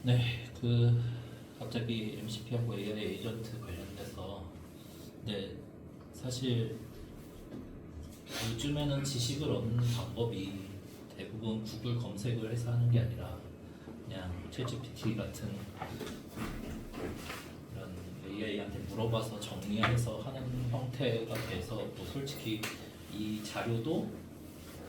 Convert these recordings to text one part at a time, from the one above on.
네, 갑자기 MCP하고 AI 에이전트 관련돼서 네, 사실 요즘에는 지식을 얻는 방법이 대부분 구글 검색을 해서 하는 게 아니라 그냥 챗GPT 같은 이런 AI한테 물어봐서 정리해서 하는 형태가 돼서 또 솔직히 이 자료도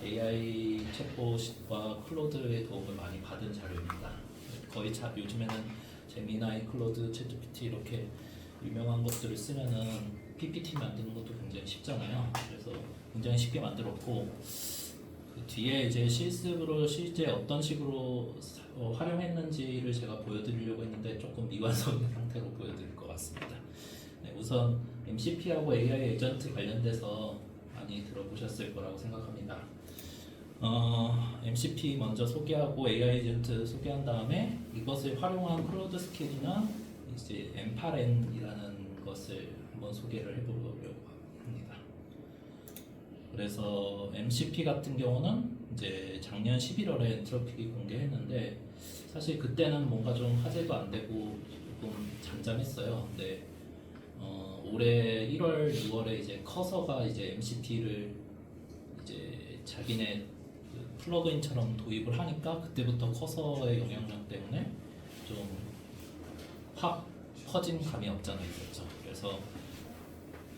AI 챗봇과 클로드의 도움을 많이 받은 자료입니다. 거의 요즘에는 제미나이, 클로드, 챗GPT 이렇게 유명한 것들을 쓰면은 PPT 만드는 것도 굉장히 쉽잖아요. 그래서 굉장히 쉽게 만들었고 그 뒤에 이제 실습으로 실제 어떤 식으로 활용했는지를 제가 보여드리려고 했는데 조금 미완성인 상태로 보여드릴 것 같습니다. 네, 우선 MCP하고 AI 에이전트 관련돼서 많이 들어보셨을 거라고 생각합니다. MCP 먼저 소개하고 AI 에이전트 소개한 다음에 이것을 활용한 클로드 스킬이나 이제 엠파렌이라는 것을 한번 소개를 해보려고 합니다. 그래서 MCP 같은 경우는 이제 작년 11월에 엔트로픽이 공개했는데 사실 그때는 뭔가 좀 화제도 안 되고 조금 잠잠했어요. 근데 올해 1월, 6월에 이제 커서가 이제 MCP를 이제 자기네 플러그인처럼 도입을 하니까 그때부터 커서의 영향력 때문에 좀 확 퍼진 감이 없잖아 있었죠. 그래서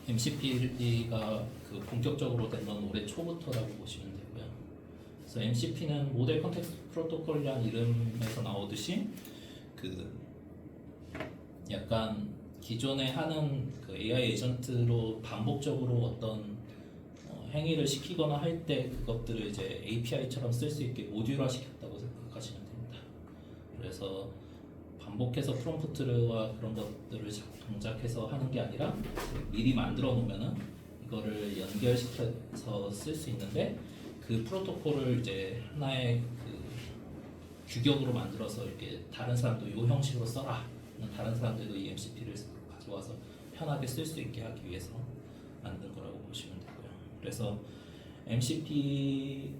MCP가 본격적으로 된 건 올해 초부터라고 보시면 되고요. 그래서 MCP는 모델 컨텍스트 프로토콜이라는 이름에서 나오듯이 그 약간 기존에 하는 그 AI 에이전트로 반복적으로 어떤 행위를 시키거나 할 때 그것들을 이제 API처럼 쓸 수 있게 모듈화 시켰다고 생각하시면 됩니다. 그래서 반복해서 프롬프트와 그런 것들을 동작해서 하는 게 아니라 미리 만들어 놓으면은 이거를 연결시켜서 쓸 수 있는데 그 프로토콜을 이제 하나의 규격으로 만들어서 이렇게 다른 사람도 이 형식으로 써라. 다른 사람들도 이 MCP를 가져와서 편하게 쓸 수 있게 하기 위해서 만든 거라고 보시면 되고요. 그래서 MCP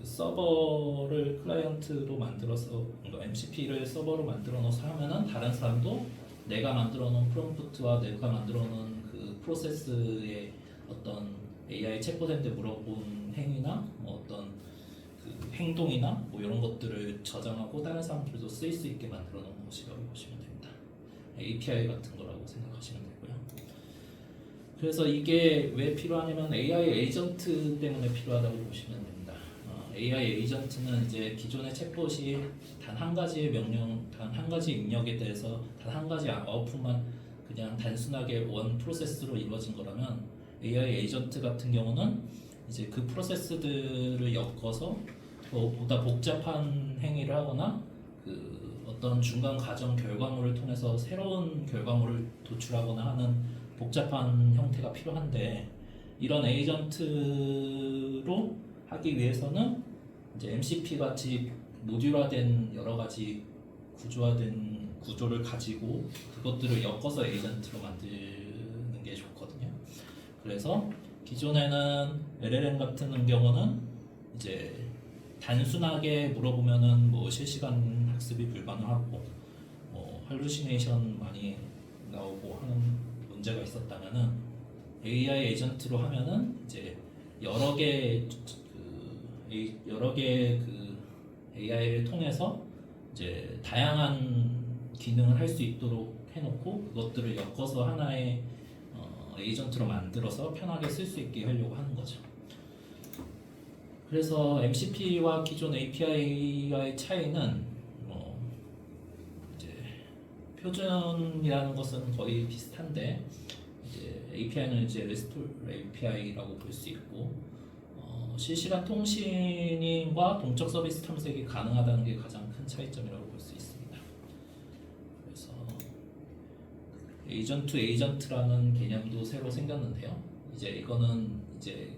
서버를 클라이언트로 만들어서 MCP를 서버로 만들어 놓아서 하면은 다른 사람도 내가 만들어 놓은 프롬프트와 내가 만들어 놓은 그 프로세스의 어떤 AI 챗봇한테 물어본 행위나 어떤 행동이나 이런 것들을 저장하고 다른 사람들도 쓸 수 있게 만들어 놓은 것이라고 보시면 됩니다. API 같은 거라고 생각하시면 되고요. 그래서 이게 왜 필요하냐면 AI 에이전트 때문에 필요하다고 보시면 됩니다. AI 에이전트는 이제 기존의 챗봇이 단 한 가지의 명령, 단 한 가지 입력에 대해서 단 한 가지 아웃풋만 그냥 단순하게 원 프로세스로 이루어진 거라면 AI 에이전트 같은 경우는 이제 그 프로세스들을 엮어서 보다 복잡한 행위를 하거나 어떤 중간 과정 결과물을 통해서 새로운 결과물을 도출하거나 하는 복잡한 형태가 필요한데 이런 에이전트로 하기 위해서는 이제 MCP 같이 모듈화된 여러 가지 구조화된 구조를 가지고 그것들을 엮어서 에이전트로 만드는 게 좋거든요. 그래서 기존에는 LLM 같은 경우는 이제 단순하게 물어보면은 뭐 실시간 학습이 불가능하고 뭐 할루시네이션 많이 나오고 하는 문제가 있었다면은 AI 에이전트로 하면은 이제 여러 개 AI를 통해서 이제 다양한 기능을 할 수 있도록 해놓고 그것들을 엮어서 하나의 에이전트로 만들어서 편하게 쓸 수 있게 하려고 하는 거죠. 그래서 MCP와 기존 API와의 차이는 이제 표준이라는 것은 거의 비슷한데 이제 API는 이제 RESTful API라고 볼 수 있고 실시간 통신과 동적 서비스 탐색이 가능하다는 게 가장 큰 차이점이라고 볼 수 있습니다. 그래서 에이전트 에이전트라는 개념도 새로 생겼는데요. 이제 이거는 이제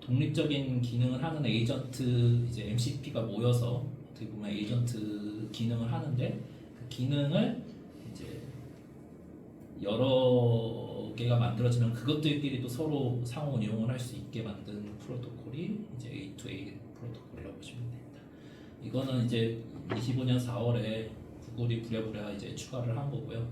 독립적인 기능을 하는 에이전트 이제 MCP가 모여서 어떻게 보면 에이전트 기능을 하는데 그 기능을 이제 여러 개가 만들어지면 그것들끼리도 서로 상호 이용을 할 수 있게 만든 프로토콜이 이제 A2A 프로토콜이라고 보시면 됩니다. 이거는 이제 25년 4월에 구글이 부랴부랴 이제 추가를 한 거고요.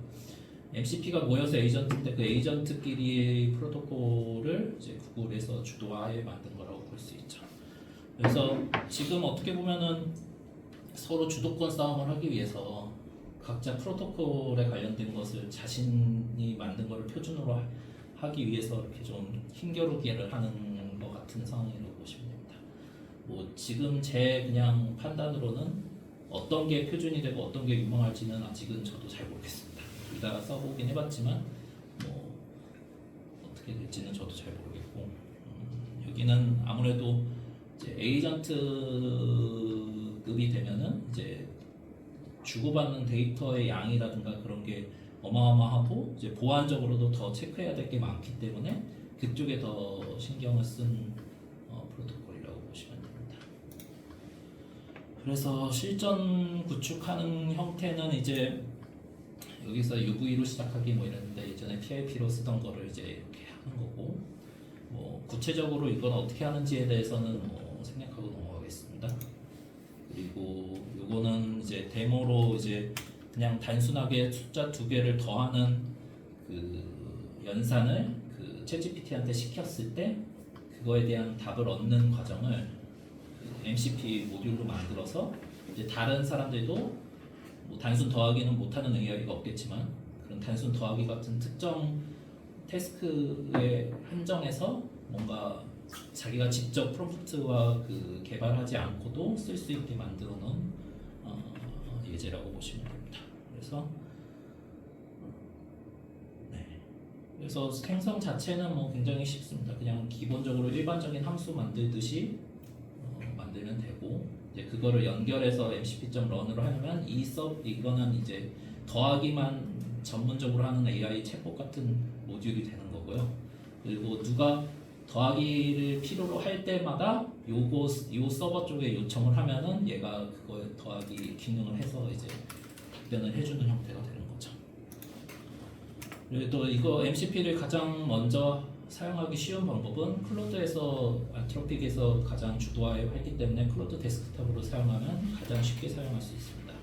MCP가 모여서 에이전트인데 그 에이전트끼리의 프로토콜을 이제 구글에서 주도하에 만든 거라고 볼 수 있죠. 그래서 지금 어떻게 보면은 서로 주도권 싸움을 하기 위해서 각자 프로토콜에 관련된 것을 자신이 만든 것을 표준으로 하기 위해서 이렇게 좀 힘겨루기를 하는 것 같은 상황이라고 보시면 됩니다. 뭐 지금 제 그냥 판단으로는 어떤 게 표준이 되고 어떤 게 유망할지는 아직은 저도 잘 모르겠습니다. 둘 다 써보긴 해봤지만 뭐 어떻게 될지는 저도 잘 모르겠고 여기는 아무래도 이제 에이전트급이 되면은 이제 주고받는 데이터의 양이라든가 그런 게 어마어마하고 이제 보안적으로도 더 체크해야 될 게 많기 때문에 그쪽에 더 신경을 쓴 프로토콜이라고 보시면 됩니다. 그래서 실전 구축하는 형태는 이제 여기서 UV로 시작하기 뭐 이랬는데 예전에 PIP로 쓰던 거를 이제 이렇게 하는 거고 뭐 구체적으로 이건 어떻게 하는지에 대해서는 뭐 생략하고 넘어가겠습니다. 그리고 요거는 이제 데모로 이제 그냥 단순하게 숫자 두 개를 더하는 그 연산을 그 챗GPT한테 시켰을 때 그거에 대한 답을 얻는 과정을 그 MCP 모듈로 만들어서 이제 다른 사람들도 뭐 단순 더하기는 못하는 AI가 없겠지만 그런 단순 더하기 같은 특정 태스크에 한정해서 뭔가 자기가 직접 프롬프트와 그 개발하지 않고도 쓸 수 있게 만들어 놓은 예제라고 보시면 됩니다. 그래서 생성 자체는 뭐 굉장히 쉽습니다. 그냥 기본적으로 일반적인 함수 만들듯이 만들면 되고 이제 그거를 연결해서 mcp.run으로 하려면 이거는 이제 더하기만 전문적으로 하는 AI 챗봇 같은 모듈이 되는 거고요. 그리고 누가 더하기를 필요로 할 때마다 요 서버 쪽에 요청을 하면은 얘가 그거에 더하기 기능을 해서 이제 답변을 해주는 형태가 되는 거죠. 그리고 또 이거 MCP를 가장 먼저 사용하기 쉬운 방법은 클로드에서 안트로픽에서 가장 주도했기 때문에 클로드 데스크탑으로 사용하면 가장 쉽게 사용할 수 있습니다.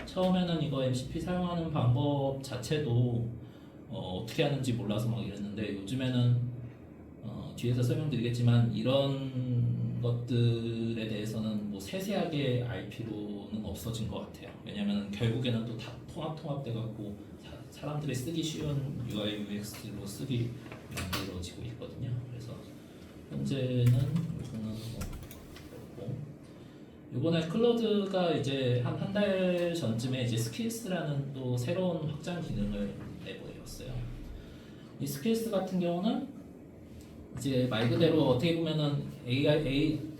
처음에는 이거 MCP 사용하는 방법 자체도 어떻게 하는지 몰라서 막 이랬는데 요즘에는 뒤에서 설명드리겠지만 이런 것들에 대해서는 뭐 세세하게 알 필요는 없어진 것 같아요. 왜냐면 결국에는 또 다 통합돼 갖고 사람들이 쓰기 쉬운 UI UX로 쓰기 만들어지고 있거든요. 그래서 현재는 이거는 그렇고 이번에 클로드가 이제 한 달 전쯤에 이제 스킬스라는 또 새로운 확장 기능을 내보였어요. 이 스킬스 같은 경우는 이제 말 그대로 어떻게 보면은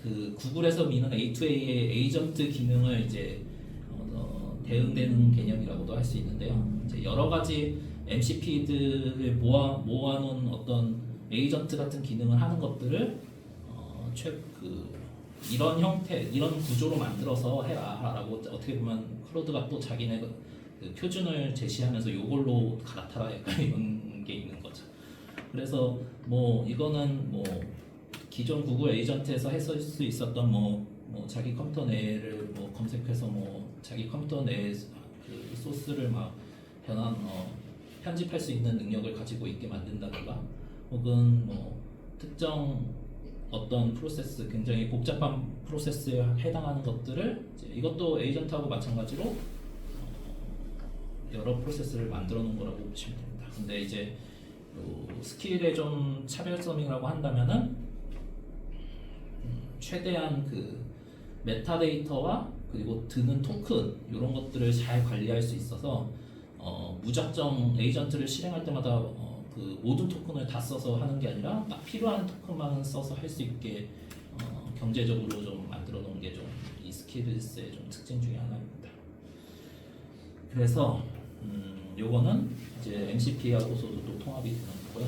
그 구글에서 미는 A2A의 에이전트 기능을 이제 대응되는 개념이라고도 할 수 있는데요. 이제 여러 가지 MCP들을 모아놓은 어떤 에이전트 같은 기능을 하는 것들을 이런 형태, 이런 구조로 만들어서 해라라고 어떻게 보면 클로드가 또 자기네 그 표준을 제시하면서 요걸로 갈아타라 약간 이런 게 있는 거죠. 그래서 뭐 이거는 뭐 기존 구글 에이전트에서 했을 수 있었던 뭐 자기 컴퓨터 내를 뭐 검색해서 뭐 자기 컴퓨터 내에 그 소스를 막 편집할 수 있는 능력을 가지고 있게 만든다든가 혹은 뭐 특정 어떤 프로세스 굉장히 복잡한 프로세스에 해당하는 것들을 이것도 에이전트하고 마찬가지로 여러 프로세스를 만들어 놓은 거라고 보시면 됩니다. 근데 이제 스킬의 좀 차별점이라고 한다면은 최대한 그 메타데이터와 그리고 드는 토큰 이런 것들을 잘 관리할 수 있어서 무작정 에이전트를 실행할 때마다 그 모든 토큰을 다 써서 하는 게 아니라 딱 필요한 토큰만 써서 할 수 있게 경제적으로 좀 만들어 놓은 게 좀 이 스킬스의 좀 특징 중에 하나입니다. 그래서 요거는 이제 MCP하고서도 또 통합이 되는 거고요.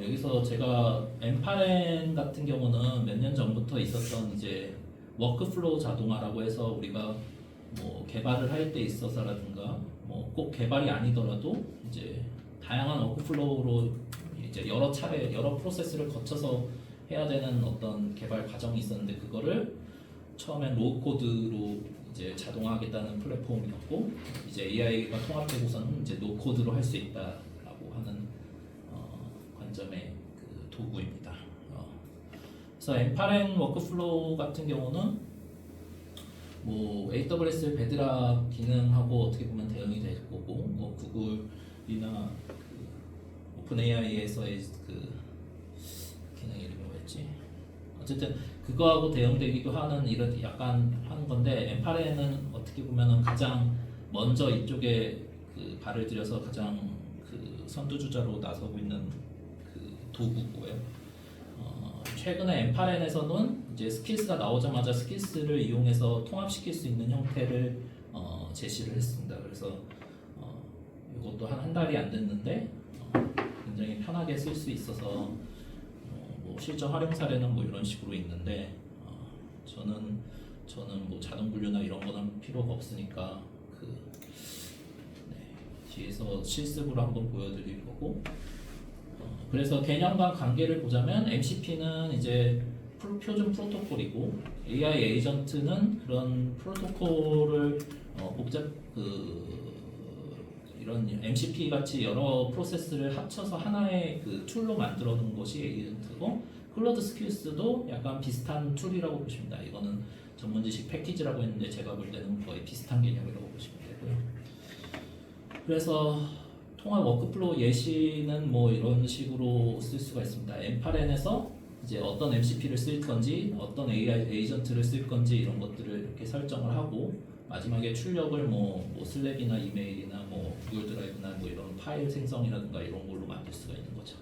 여기서 제가 M8N 같은 경우는 몇 년 전부터 있었던 이제 워크플로우 자동화라고 해서 우리가 뭐 개발을 할 때 있어서라든가 뭐 꼭 개발이 아니더라도 이제 다양한 워크플로우로 이제 여러 차례 여러 프로세스를 거쳐서 해야 되는 어떤 개발 과정이 있었는데 그거를 처음엔 로우 코드로 이제 자동화하겠다는 플랫폼이었고 이제 AI가 통합되고서는 이제 노코드로 할 수 있다라고 하는 관점의 그 도구입니다. 그래서 엠파렌 워크플로우 같은 경우는 뭐 AWS 베드락 기능하고 어떻게 보면 대응이 될 거고 뭐 구글이나 그 오픈 AI에서의 그 기능 이름이 뭐였지? 어쨌든 그거하고 대응되기도 하는 이런 약간 하는 건데 엠파렌은 어떻게 보면은 가장 먼저 이쪽에 그 발을 들여서 가장 그 선두주자로 나서고 있는 그 도구고요. 최근에 엠파렌에서는 이제 스킬스가 나오자마자 스킬스를 이용해서 통합시킬 수 있는 형태를 제시를 했습니다. 그래서 이것도 한 달이 안 됐는데 굉장히 편하게 쓸 수 있어서 뭐 실전 활용 사례는 뭐 이런 식으로 있는데 저는 뭐 자동 분류나 이런 거는 필요가 없으니까 뒤에서 실습으로 한번 보여드릴 거고. 그래서 개념과 관계를 보자면 MCP는 이제 표준 프로토콜이고 AI 에이전트는 그런 프로토콜을 이런 MCP 같이 여러 프로세스를 합쳐서 하나의 그 툴로 만들어 놓은 것이 에이전트고 클로드 스킬스도 약간 비슷한 툴이라고 보시면 됩니다. 이거는 전문 지식 패키지라고 했는데 제가 볼 때는 거의 비슷한 개념이라고 보시면 되고요. 그래서 통합 워크플로우 예시는 뭐 이런 식으로 쓸 수가 있습니다. 엠파렌에서 이제 어떤 MCP를 쓸 건지, 어떤 AI 에이전트를 쓸 건지 이런 것들을 이렇게 설정을 하고 마지막에 출력을 뭐 슬랩이나 이메일이나 뭐 구글 드라이브나 뭐 이런 파일 생성이라든가 이런 걸로 만들 수가 있는 거죠.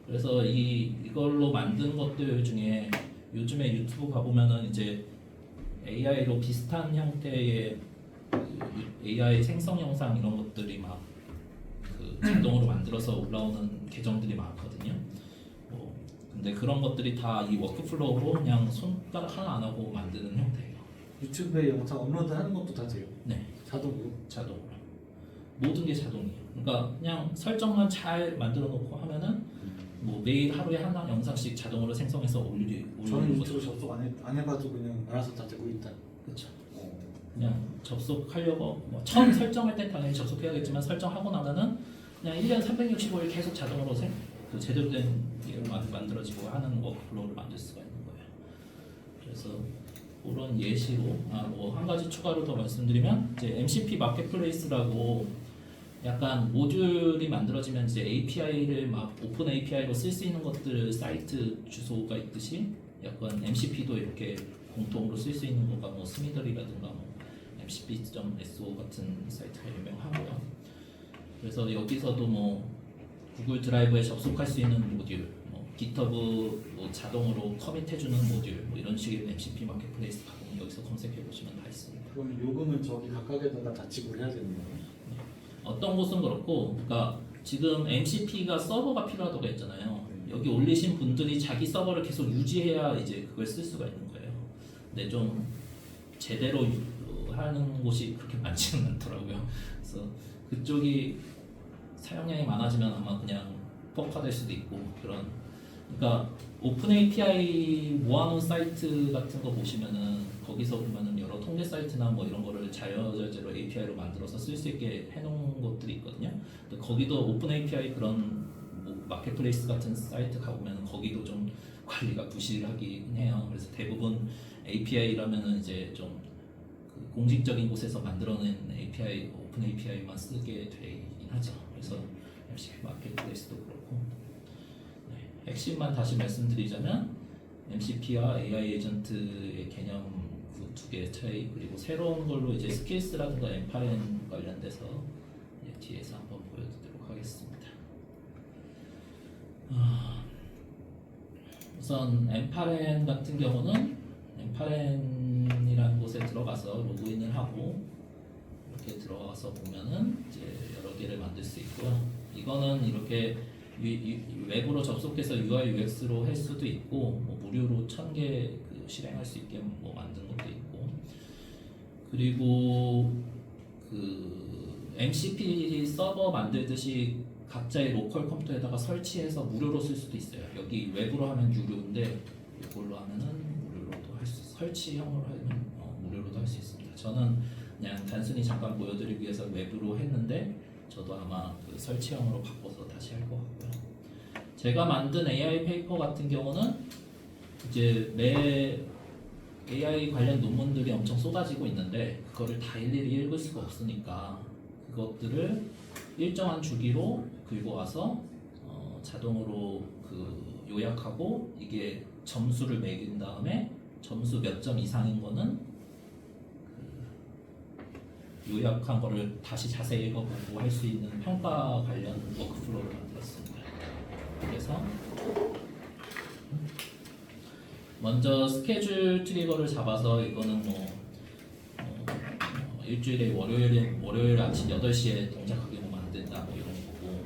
그래서 이걸로 만든 것들 중에 요즘에 유튜브 가보면은 이제 AI로 비슷한 형태의 AI 생성 영상 이런 것들이 막 자동으로 만들어서 올라오는 계정들이 많거든요. 근데 그런 것들이 다 이 워크플로우로 그냥 손가락 하나 안 하고 만드는 형태예요. 유튜브에 영상 업로드하는 것도 다 돼요? 네. 자동으로? 자동으로. 모든 게 자동이에요. 그러니까 그냥 설정만 잘 만들어 놓고 하면은 뭐 매일 하루에 하나 영상씩 자동으로 생성해서 올리는 저는 거죠. 유튜브 접속 안 해봐도 그냥 알아서 다 되고 있다. 그렇죠. 그냥 접속하려고 처음 설정할 땐 당연히 접속해야겠지만 설정하고 나면은 그냥 1년 365일 계속 자동으로 제대로 된 일을 만들어지고 하는 워크플로우를 만들 수가 있는 거예요. 그래서 그런 예시로 뭐 한 가지 추가로 더 말씀드리면 이제 MCP 마켓플레이스라고 약간 모듈이 만들어지면 이제 API를 막 오픈 API로 쓸 수 있는 것들 사이트 주소가 있듯이 약간 MCP도 이렇게 공통으로 쓸 수 있는 거가 뭐 스미들이라든가 뭐 mcp.so 같은 사이트가 유명하고요. 그래서 여기서도 뭐 구글 드라이브에 접속할 수 있는 모듈, 뭐 GitHub 뭐 자동으로 커밋해주는 모듈, 뭐 이런 식의 MCP 마켓플레이스 가보면 여기서 검색해 보시면 다 있습니다. 그럼 요금은 저기 각각에다가 다 지불해야 되는 거예요? 어떤 곳은 그렇고, 그러니까 지금 MCP가 서버가 필요하다고 했잖아요. 여기 올리신 분들이 자기 서버를 계속 유지해야 이제 그걸 쓸 수가 있는 거예요. 근데 좀 제대로 하는 곳이 그렇게 많지는 않더라고요. 그래서 그쪽이 사용량이 많아지면 아마 그냥 폭파될 수도 있고 그런. 그러니까 오픈 API 모아놓은 사이트 같은 거 보시면은 거기서 보면은 여러 통계 사이트나 뭐 이런 거를 자유자재로 API로 만들어서 쓸 수 있게 해놓은 것들이 있거든요. 근데 거기도 오픈 API 그런 뭐 마켓플레이스 같은 사이트 가보면 거기도 좀 관리가 부실하긴 해요. 그래서 대부분 API라면은 이제 좀 그 공식적인 곳에서 만들어낸 API, 오픈 API만 쓰게 되긴 하죠. 그래서 MCP 마켓플레이스도 그렇고. 핵심만 다시 말씀드리자면 MCP와 AI 에이전트의 개념 그 두 개의 차이, 그리고 새로운 걸로 이제 스킬스라든가 엠파렌 관련돼서 뒤에서 한번 보여드리도록 하겠습니다. 우선 엠파렌 같은 경우는 엠파렌이라는 곳에 들어가서 로그인을 하고 이렇게 들어가서 보면은 이제 여러 개를 만들 수 있고요. 이거는 이렇게 웹으로 접속해서 UI UX로 할 수도 있고 뭐 무료로 1000개 그 실행할 수 있게 뭐 만든 것도 있고, 그리고 그 MCP 서버 만들듯이 각자의 로컬 컴퓨터에다가 설치해서 무료로 쓸 수도 있어요. 여기 웹으로 하면 유료인데 이걸로 하면은 무료로도 할 수, 설치형으로 하면 무료로도 정도로도 할 수 있습니다. 저는 그냥 단순히 잠깐 보여드리기 위해서 외부로 했는데 저도 아마 그 설치형으로 바꿔서 다시 할 것 같고요. 제가 만든 AI 페이퍼 같은 경우는 이제 매 AI 관련 논문들이 엄청 쏟아지고 있는데 그거를 다 일일이 읽을 수가 없으니까 그것들을 일정한 주기로 긁어와서 자동으로 그 요약하고 이게 점수를 매긴 다음에 점수 몇 점 이상인 거는 그 요약한 거를 다시 자세히 읽어보고 할 수 있는 평가 관련 워크플로우를 만들었습니다. 그래서 먼저 스케줄 트리거를 잡아서 이거는 일주일에 월요일 아침 8시에 동작하게 만든다 뭐 이런 거고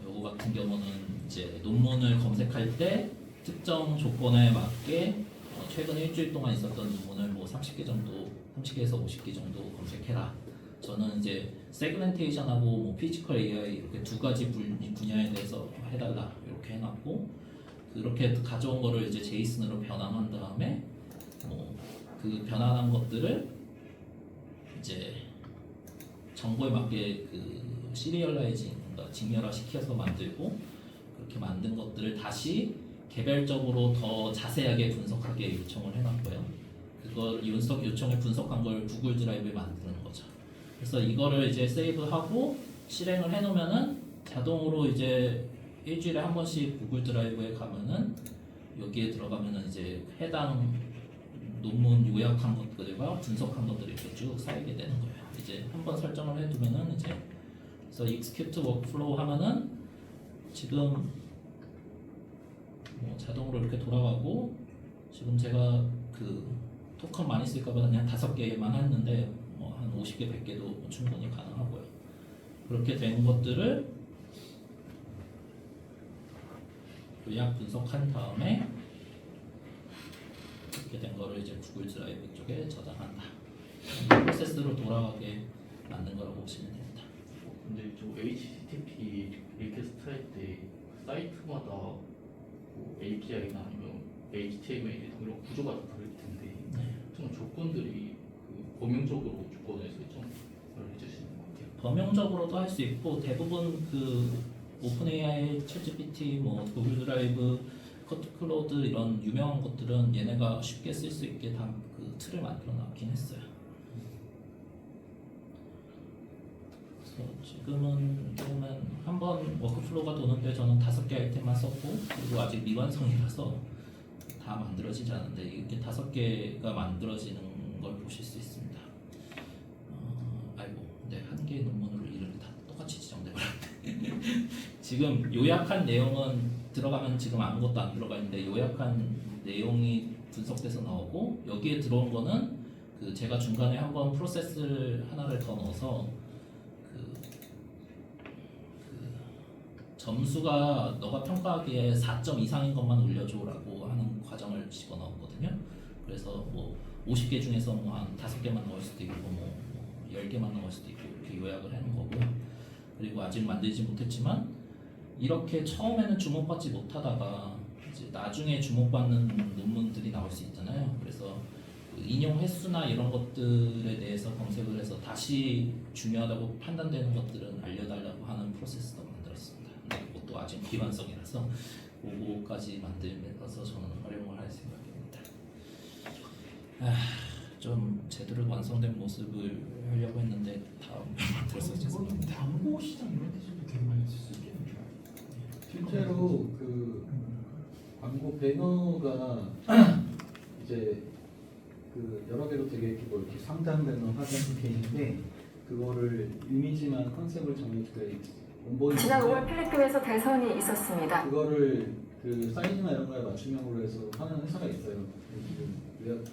요거 같은 경우는 이제 논문을 검색할 때 특정 조건에 맞게 최근 일주일 동안 있었던 논문을 뭐 30개에서 50개 정도 검색해라. 저는 이제 세그멘테이션하고 뭐 피지컬 AI 이렇게 두 가지 분야에 대해서 해달라 이렇게 해놨고 그렇게 가져온 거를 이제 제이슨으로 변환한 다음에 그 변환한 것들을 이제 정보에 맞게 그 시리얼라이징, 그러니까 직렬화 시켜서 만들고 그렇게 만든 것들을 다시 개별적으로 더 자세하게 분석하게 요청을 해놨고요. 그걸 요청을 분석한 걸 구글 드라이브에 만드는 거죠. 그래서 이거를 이제 세이브하고 실행을 해놓으면은 자동으로 이제 일주일에 한 번씩 구글 드라이브에 가면은 여기에 들어가면은 이제 해당 논문 요약한 것들과 분석한 것들이 이렇게 쭉 쌓이게 되는 거예요. 이제 한번 설정을 해두면은 이제 그래서 execute workflow 하면은 지금 자동으로 이렇게 돌아가고 지금 제가 그 토큰 많이 쓸까봐 그냥 5개만 했는데 한 50개, 100개도 충분히 가능하고요. 그렇게 된 것들을 요약 분석한 다음에 이렇게 된 거를 이제 구글 드라이브 쪽에 저장한다. 프로세스로 돌아가게 만든 거라고 보시면 됩니다. 근데 저 HTTP 리퀘스트 할 때 사이트마다 뭐 API나 아니면 HTML 이런 구조가 다 다를 텐데 좀 조건들이 그 범용적으로 조건에서 좀 알려주시는 것 같아요. 범용적으로도 할 수 있고 대부분 그 오픈 AI, 챗GPT, 뭐 구글 드라이브, 커트클로드 이런 유명한 것들은 얘네가 쉽게 쓸 수 있게 다 그 틀을 만들어 놨긴 했어요. 그래서 지금은 보면 한번 워크플로우가 도는데 저는 5개 아이템만 썼고 그리고 아직 미완성이라서 다 만들어지지 않은데 이렇게 5개가 만들어지는 걸 보실 수 있습니다. 아이고, 네, 한 개의 논문으로 이름이 다 똑같이 지정돼 버렸네. 지금 요약한 내용은 들어가면 지금 아무것도 안 들어가 있는데 요약한 내용이 분석돼서 나오고 여기에 들어온 거는 그 제가 중간에 한번 프로세스를 하나를 더 넣어서 그 점수가 너가 평가하기에 4점 이상인 것만 올려줘라고 하는 과정을 집어넣었거든요. 그래서 뭐 50개 중에서 뭐 한 5개만 넣을 수도 있고 뭐 10개만 넣을 수도 있고 이렇게 요약을 하는 거고요. 그리고 아직 만들지 못했지만 이렇게 처음에는 주목받지 못하다가 이제 나중에 주목받는 논문들이 나올 수 있잖아요. 그래서 그 인용 횟수나 이런 것들에 대해서 검색을 해서 다시 중요하다고 판단되는 것들은 알려달라고 하는 프로세스도 만들었습니다. 근데 그것도 아직 비완성이라서 그거까지 만들면서 저는 활용을 할 생각입니다. 좀 제대로 완성된 모습을 하려고 했는데 다음에 만들어서 죄송합니다. 광고 시장 이런 데서도 되게 많이 쓸 수 있겠네요. 실제로 그 광고 배너가 이제 그 여러 개로 되게 이렇게 상단 배너, 하단 캠페인인데 그거를 이미지만 컨셉을 정해주고 온보이드 지난 5월 필리핀에서 대선이 있었습니다. 그거를 그 사이즈나 이런 거에 맞춤형으로 해서 하는 회사가 있어요. 지금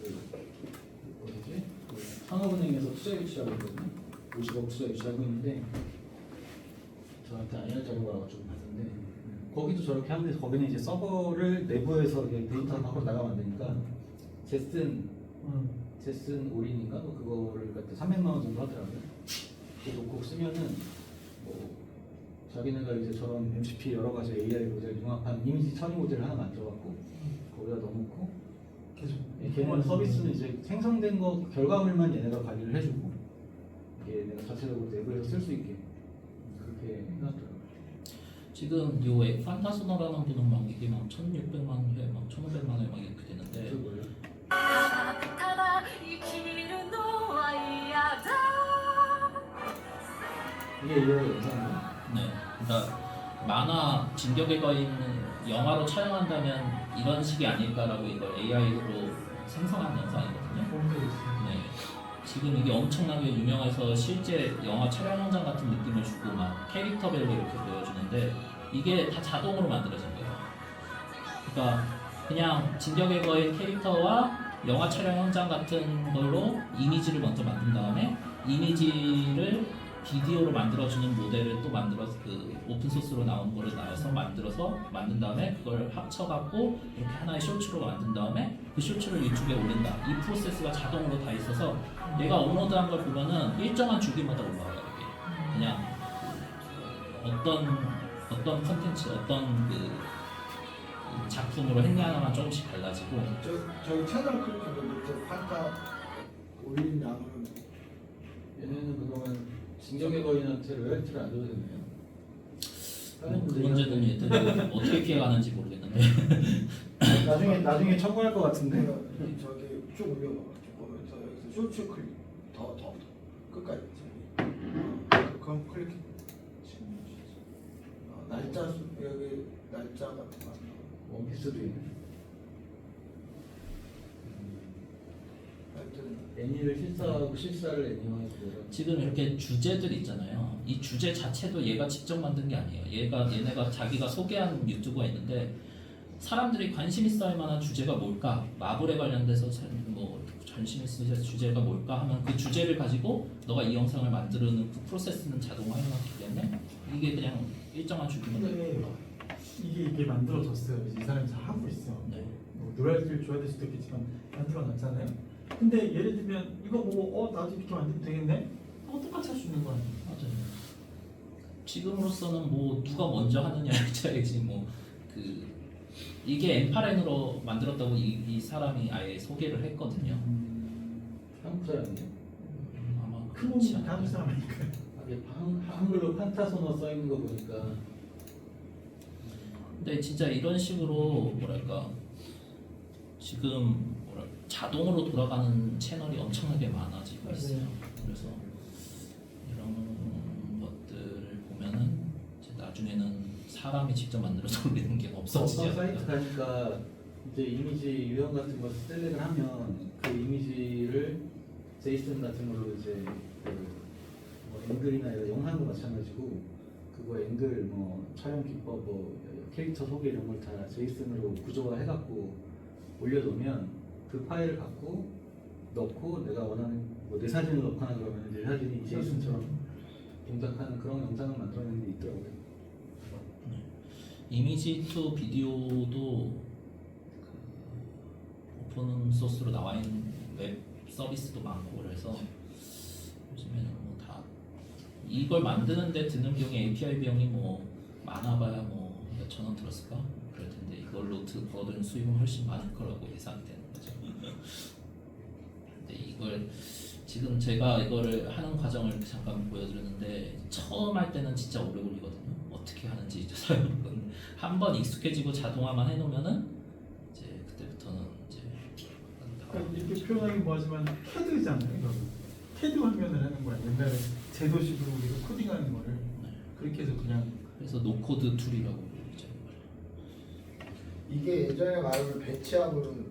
어디지? 그 산업은행에서 투자 유치하고 있거든요. 50억 투자 유치하고 있는데 저한테 알려주려고 와가지고 봤는데 거기도 저렇게 하는데 거기는 이제 서버를 내부에서 이게 데이터가 밖으로 나가면 안 되니까 제슨 올인인가 뭐 그거를 그때 300만 원 정도 하더라고요. 그거 놓고 쓰면은 뭐 자기네가 이제 저런 MCP 여러 가지 AI 모델 융합한 이미지 처리 모델을 하나 만들어갖고 거기다 넣어놓고 계속 걔는 서비스는 이제 생성된 거 결과물만 얘네가 관리를 해주고 이게 내가 자체적으로 내부에서 쓸 수 있게 그렇게 해놨더라고요. 지금 요 판타소너라는 분은 막 이게 막 1,600만 회, 막 1,500만 회 막 이렇게 되는데 그거예요. 이게 이거 영상이에요. 네, 그러니까 만화 진격의 거인 영화로 촬영한다면 이런 식이 아닐까라고 이걸 AI로 생성한 영상이거든요. 네, 지금 이게 엄청나게 유명해서 실제 영화 촬영 현장 같은 느낌을 주고 막 캐릭터별로 이렇게 보여주는데 이게 다 자동으로 만들어진 거예요. 그러니까 그냥 진격의 거인 캐릭터와 영화 촬영 현장 같은 걸로 이미지를 먼저 만든 다음에 이미지를 비디오로 만들어주는 모델을 또 만들어서 그 오픈 소스로 나온 거를 나와서 만든 다음에 그걸 합쳐갖고 이렇게 하나의 쇼츠로 만든 다음에 그 쇼츠를 유튜브에 올린다. 이 프로세스가 자동으로 다 있어서 내가 업로드한 걸 보면은 일정한 주기마다 올라와요. 이게 그냥 어떤 컨텐츠 그 작품으로 했냐만 조금씩 달라지고 저희 채널 클릭해보면 저 판타 올린 양은 얘네는 그동안 진격의 거인한테 로열티를 안 줘도 되네요. 다른 그 분들이 문제는 얘들이 어떻게 피해가는지 모르겠는데 나중에 청구할 것 같은데. 내가 저기 쭉 올려봐. 쭉 보면서 여기서 쇼츠 클릭 더 끝까지 그럼 클릭해. 날짜 여기 날짜 같은 거. 원피스도 있네. 하여튼 애니를 실사하고 실사를 애니화해서 지금 이렇게 주제들 있잖아요. 이 주제 자체도 얘가 직접 만든 게 아니에요. 얘네가 자기가 소개한 유튜브가 있는데 사람들이 관심 있어할 만한 주제가 뭘까? 마블에 관련돼서 뭐 관심 있을 주제가 뭘까 하면 그 주제를 가지고 너가 이 영상을 만드는 그 프로세스는 자동화해놨기 때문에 이게 그냥 일정한 주기만 근데 이게 만들어졌어요. 이제 이 사람이 다 하고 있어. 네. 뭐 노래를 줘야 될 수도 있겠지만 만들어놨잖아요. 근데 예를 들면 이거 보고 나도 이렇게 만들면 되겠네? 똑같이 할 수 있는 거 아니에요? 맞아요. 지금으로서는 뭐 누가 먼저 하느냐에 차이지 뭐 그 이게 엠파렌으로 만들었다고 이 사람이 아예 소개를 했거든요. 한국 사람인데. 아마 큰 그렇지 몸이 다음 않을까요? 사람이니까. 이게 한글로 판타소너 써 있는 거 보니까 근데 진짜 이런 식으로 뭐랄까 지금 자동으로 돌아가는 채널이 엄청나게 많아지고 있어요. 그래서 이런 것들을 보면은 이제 나중에는 사람이 직접 만들어서 올리는 게 없어지지 어떤 사이트 않을까. 가니까 이제 이미지 유형 같은 거 셀렉을 하면 그 이미지를 제이슨 같은 걸로 이제 뭐 앵글이나 이런 영상도 마찬가지고 그거 앵글 뭐 촬영 기법 뭐 캐릭터 소개 이런 걸 다 제이슨으로 구조화 해갖고 올려놓으면 그 파일을 갖고 넣고 내가 원하는 뭐 내 사진을 넣거나 그러면 내 사진이 제이슨처럼 동작하는 그런 영상을 만들어내는 게 있더라고요. 이미지 투 비디오도 그 오픈 소스로 나와 있는 웹 서비스도 많고 그래서 요즘에는 뭐 다 이걸 만드는데 드는 비용이 API 비용이 뭐 많아봐야 뭐 몇천 원 들었을까 그럴 텐데 이걸로 벌어들인 수익은 훨씬 많을 거라고 예상이 되는 거죠. 근데 이걸 지금 제가 이거를 하는 과정을 잠깐 보여드렸는데 처음 할 때는 진짜 오래 걸리거든요. 어떻게 하는지 이제 사용은 한번 익숙해지고 자동화만 해놓으면은 이제 그때부터는 이제 그러니까 이렇게 표현하기 뭐하지만 캐드잖아요. 이거. 캐드 화면을 하는 거야. 옛날에 제도식으로 우리가 코딩하는 거를 그렇게 해서 그냥 그래서 노코드 툴이라고 부르죠. 이게 예전에 말하는 배치하고는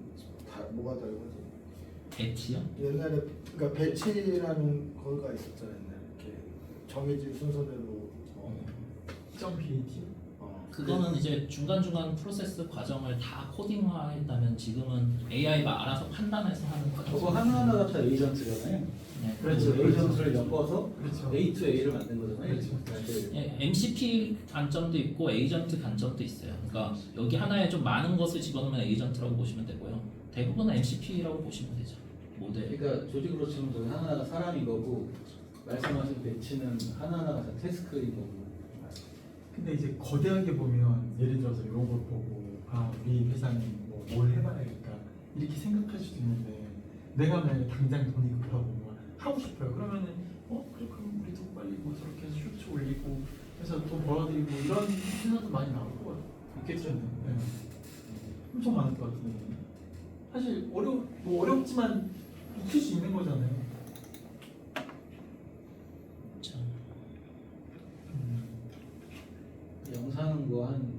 뭐가 다르거지? 배치요? 옛날에 그러니까 배치라는 거가 있었잖아요. 옛날에 이렇게 정해진 순서대로 .bat 그거는 이제 중간중간 프로세스 과정을 다 코딩화했다면 지금은 AI가 알아서 판단해서 하는 과정. 저거 하나하나가 다 에이전트잖아요. 네. 그렇죠. 에이전트를 엮어서 그렇죠. A to A를 만든 거잖아요. 그렇죠. 예, MCP 관점도 있고 에이전트 관점도 있어요. 그러니까 여기 하나에 좀 많은 것을 집어넣으면 에이전트라고 보시면 되고요. 대부분은 MCP라고 보시면 되죠. 모델. 그러니까 조직으로 치면 저기 하나하나가 사람인 거고 말씀하신 배치는 하나하나가 다 태스크인 거고. 근데 이제 거대하게 보면 예를 들어서 이런 걸 보고 아 우리 회사는 뭘 해봐야겠다 이렇게 생각할 수도 있는데 내가 만약에 당장 돈이 급하고 뭐 하고 싶어요. 그러면은 그래 그럼 우리도 빨리 뭐 저렇게 해서 쇼츠 올리고 해서 돈 벌어들이고 이런 회사도 많이 나올 것 같아요. 있겠죠. 네. 엄청 많을 것 같은데 사실 뭐 어렵지만 익힐 수 있는 거잖아요. 참. 영상 뭐 한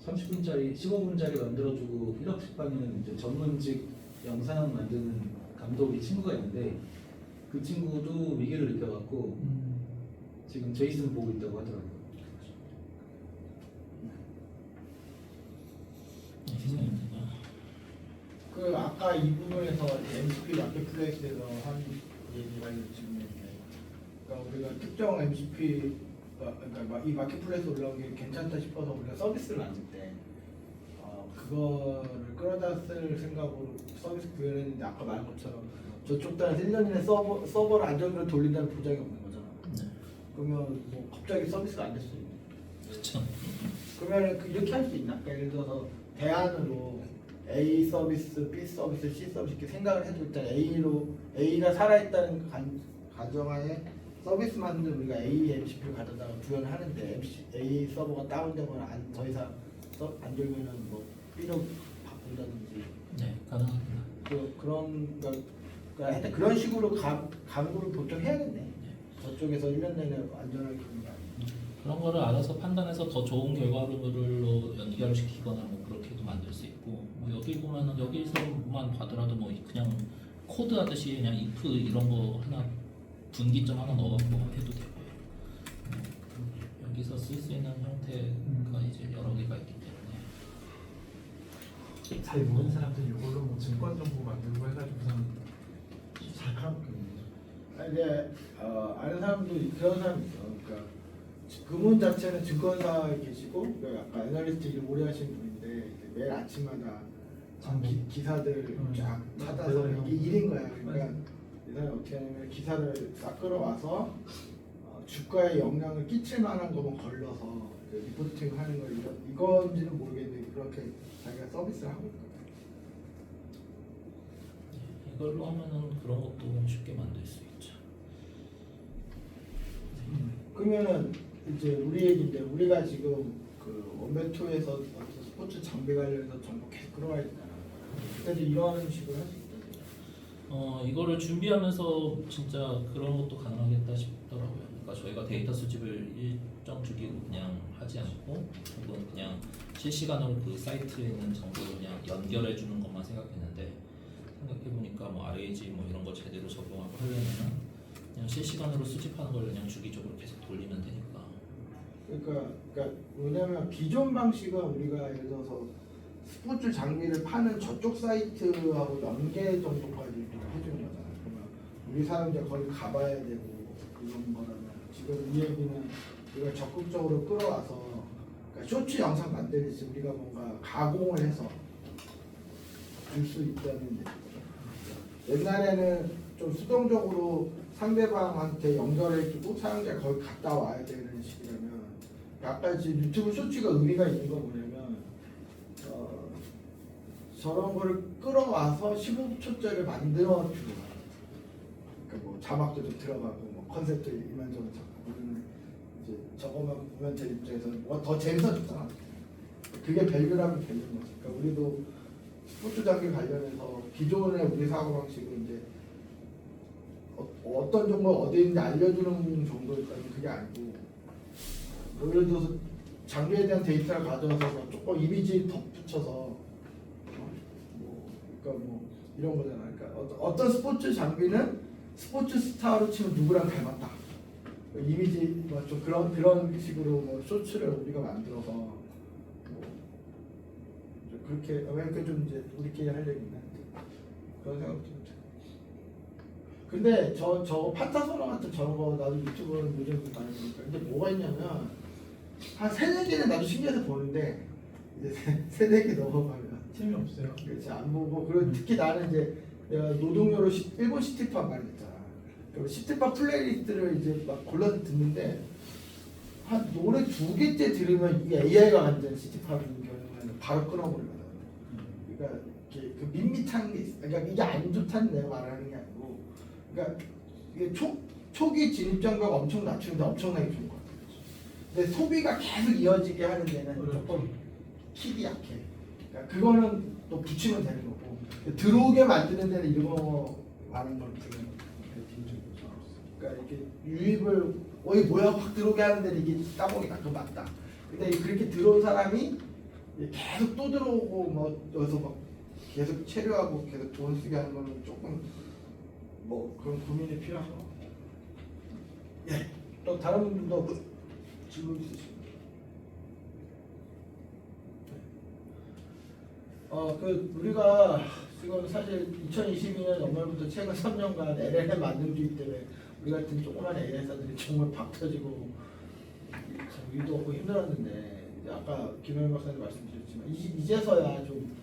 30분짜리, 15분짜리 만들어주고 1억씩 받는 이제 전문직 영상 만드는 감독이 친구가 있는데 그 친구도 위기를 느껴갖고 지금 제이슨 보고 있다고 하더라고요. 희생입니다. 그 아까 이 부분에서 MCP 마켓플레이스에서 한 얘기가 있는데, 그러니까 우리가 특정 MCP 그러니까 이 마켓플레이스 올라온 게 괜찮다 싶어서 우리가 서비스를 만들 때 그거를 끌어다 쓸 생각으로 서비스 구현을 했는데 아까 말한 것처럼 저쪽 단에서 1년 이내 서버를 안정적으로 돌린다는 보장이 없는 거잖아. 네. 그러면 뭐 갑자기 서비스가 안 될 수 있는. 그렇죠. 그러면 이렇게 할 수 있나? 그러니까 예를 들어서 대안으로 A 서비스, B 서비스, C 서비스 이렇게 생각을 해도 일단 A가 살아있다는 가정하에 서비스 만드는 우리가 A MCP를 가져다가 구현을 하는데 A 서버가 다운되거나 더 이상 안 되면은 뭐 B로 바꾼다든지 네, 가능합니다. 그러니까 하여튼 그런 식으로 강구를 보통 해야겠네. 저쪽에서 1년 내내 안전하게 하는 거 아니에요. 그런 거를 알아서 판단해서 더 좋은 결과물로 연결시키거나 뭐 그렇게도 만들 수 있고 뭐 여기 보면은 여기서만 봐더라도 뭐 그냥 코드 하듯이 그냥 if 이런 거 하나 분기점 하나 넣어갖고 해도 되고요. 여기서 쓸 수 있는 형태가 이제 여러 개가 있기 때문에 잘 모르는 사람들이 이걸로 뭐 증권 정보 만들고 해가지고선 잘 팔았거든요. 이제 아는 사람도 그런 사람이 있어. 그러니까 그분 자체는 증권사에 계시고 그러니까 약간 애널리스트 일 오래 하시는 분인데 이제 매일 아침마다 기사들 쫙 찾아서 이게 일인 거야. 그러니까 이 사람이 어떻게 하냐면 기사를 딱 끌어와서 주가에 영향을 끼칠 만한 것만 걸러서 이제 리포팅 하는 거 이건지는 모르겠는데 그렇게 자기가 서비스를 하고 있거든. 이걸로 하면은 그런 것도 쉽게 만들 수 있죠. 그러면은 이제 우리 얘기인데 우리가 지금 그 원배투에서 어떤 스포츠 장비 관련해서 정보 계속 끌어와야 되잖아. 그때도 이런 식으로 할 수 있다. 이거를 준비하면서 진짜 그런 것도 가능하겠다 싶더라고요. 그러니까 저희가 데이터 수집을 일정 주기로 그냥 하지 않고 혹은 그냥 실시간으로 그 사이트에 있는 정보를 그냥 연결해 주는 것만 생각했는데 생각해 보니까 뭐 RAG 뭐 이런 거 제대로 적용하고 하려면은 그냥 실시간으로 수집하는 걸 그냥 주기적으로 계속 돌리면 되니까. 그러니까 왜냐면 기존 방식은 우리가 예를 들어서 스포츠 장비를 파는 저쪽 사이트하고 연계 정도까지 우리가 해주는 거잖아. 그러면 우리 사람들 거기 가봐야 되고 이런 거라면 지금 이 얘기는 우리가 적극적으로 끌어와서 그러니까 쇼츠 영상 만들듯이 우리가 뭔가 가공을 해서 줄 수 있다는 얘기죠. 옛날에는 좀 수동적으로 상대방한테 연결해주고 사용자가 거기 갔다 와야 되는 식이라면 아까 지금 유튜브 쇼츠가 의미가 있는 거 뭐냐면 저런 거를 끌어와서 15초짜리 만들어주고 그러니까 뭐 자막도 좀 들어가고 뭐 컨셉도 이만저만 잡고 우리는 이제 저거만 보면 제 입장에서 뭐가 더 재밌어졌잖아. 그게 밸류라면 밸류인 거지. 그러니까 우리도 스포츠 장비 관련해서 기존의 우리 사고방식은 이제 어떤 정보가 어디 있는지 알려주는 정도일까요? 그게 아니고 예를 들어서 장비에 대한 데이터를 가져와서 조금 이미지 덧붙여서 그러니까 뭐 이런 거잖아. 그러니까 어떤 스포츠 장비는 스포츠 스타로 치면 누구랑 닮았다. 이미지 뭐 좀 그런 식으로 뭐 쇼츠를 우리가 만들어서 뭐 그렇게 좀 이제 우리끼리 할 얘기는 그런 생각도 좀. 근데 저 판타소너 같은 저런 거 나도 유튜브는 요즘 많이 보니까 근데 뭐가 있냐면 한 3-4개는 나도 신기해서 보는데 이제 3-4개 넘어가면 재미없어요. 그렇지 안 보고 그리고 특히 나는 이제 내가 노동요로 일본 시티팝 많이 듣잖아. 그럼 시티팝 플레이리스트를 이제 막 골라서 듣는데 한 노래 2개째 들으면 이게 AI가 만든 시티팝인 경우에는 바로 끊어버리거든. 그러니까 이렇게 그 밋밋한 게 있어. 그러니까 이게 안 좋다는 내가 말하는 게 아니고, 그러니까 이게 초기 진입 장벽 엄청 낮추는데 엄청나게 좋은 것 같아요. 근데 소비가 계속 이어지게 하는 데는 조금 킥이 약해. 그러니까 그거는 또 붙이면 되는 거고, 들어오게 만드는 데는 이런 거 많은 걸 지금 그러니까 이렇게 유입을 어이 뭐야 확 들어오게 하는데 이게 따봉이다. 그거 맞다. 근데 그렇게 들어온 사람이 계속 또 들어오고 뭐 여기서 막 계속 체류하고 계속 돈 쓰게 하는 거는 조금 뭐 그런 고민이 필요한 거 같아요. 예. 또 다른 분들도 질문 있으시죠? 그 우리가 지금 사실 2022년 연말부터 최근 3년간 LLM 만들기 때문에 우리 같은 조그만 AI 회사들이 정말 박 터지고 참 일도 없고 힘들었는데 이제 아까 김현 박사님 말씀드렸지만 이제서야 좀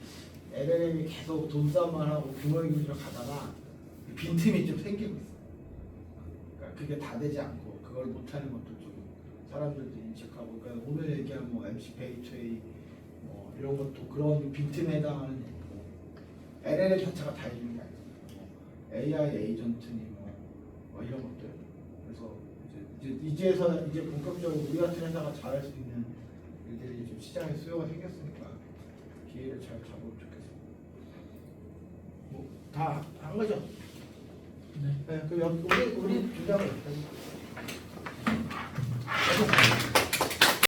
LLM이 계속 돈 싸움만 하고 규모의 기준으로 가다가 빈틈이 좀 생기고 있어요. 그러니까 그게 다 되지 않고 그걸 못하는 것도 좀 사람들도 인식하고 그러니까 오늘 얘기한 뭐 MC 페이트웨이 뭐 이런 것도 그런 빈틈에 해당하는 얘기고 LLM 자체가 다 해주는 게 아니고 AI 에이전트니 뭐 이런 것들 그래서 이제 본격적으로 우리 같은 회사가 잘할 수 있는 일들이 좀 시장에 수요가 생겼으니까 기회를 잘 잡으면 좋겠습니다. 뭐 다 한 거죠? 네. 네, 그럼 우리 주장을